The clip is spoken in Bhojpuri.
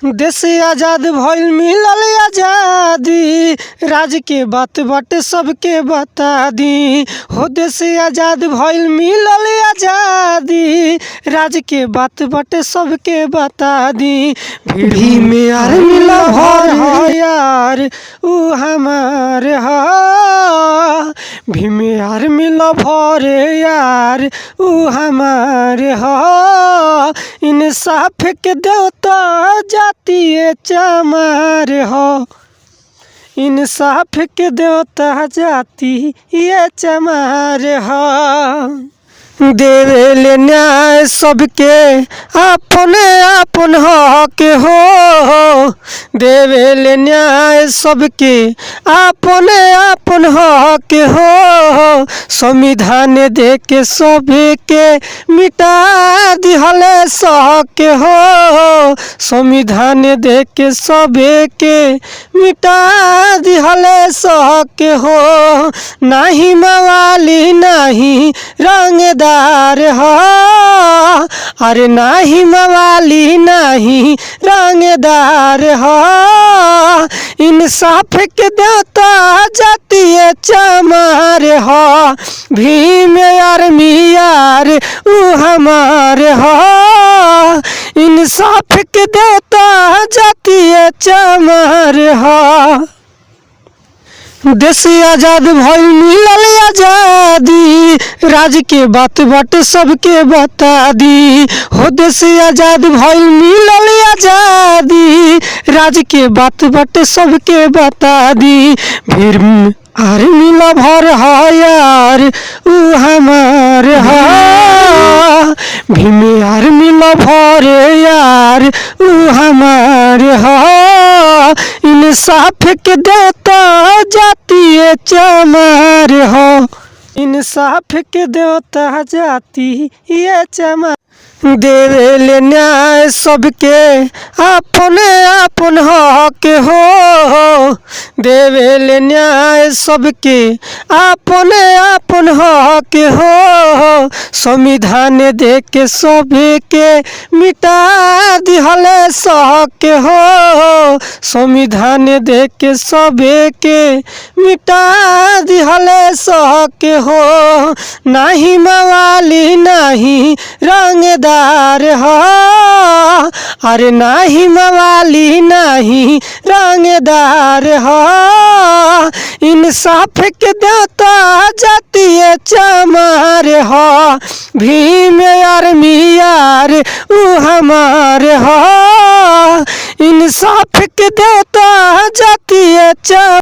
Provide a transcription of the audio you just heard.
देश आजाद भइल मिलल आजादी, राज के बात बाटे सबके बता दी। हो देश आजाद भइल मिलल आजादी, राज के बात बाटे सबके बता दी। भीड़ी में यार मिला भर हो यार ऊ हमार हा, भीम यार मिला भर यार ऊ हमार हा। इंसाफ के देवता जातीय चमार हो, इंसाफ के देवता जाती ये चमार हो। देवेले न्याय सबके अपने अपन हक हो, देवेले न्याय सबके अपने अपन हक हो। संविधान दे के सबके मिटा दिहले शक हो, संविधान दे के सबके मिटा दिहले शक हो। नाही मवाली नाही रंगदार हो, अरे नाही मवाली नाही रंगदार हो। इंसाफ के देवता जातीय चमार हो, भीम आर्मी यार ऊ हमार हो। इंसाफ के देवता जातीय चमार हो। देश आजाद भइल मिलल आजादी, राज के बात बाटे सबके बता दी। हो देश आजाद भइल मिलल आजादी, राज के बात बाटे सबके बता दी। भीम आर्मी लवर हो यार ऊ हमार हो, भीम आर्मी लवर यार ऊ हमार हो। इंसाफ के देवता जातीय चमार हो, इंसाफ के देवता जाती ये चमार। देवेले न्याय सबके अपने अपन हक हो, देवेले न्याय सबके अपने अपन हक हो। संविधान दे के सबके मिटा दिहले शक हो, संविधान दे के सबके मिटा दिहले शक हो। नाही मवाली नाही रंगदार हो, अरे नाही मवाली नाही रंगदार हो। इंसाफ के देवता जातीय चमार हो, भीम आर्मी यार ऊ हमार हो। इंसाफ के देवता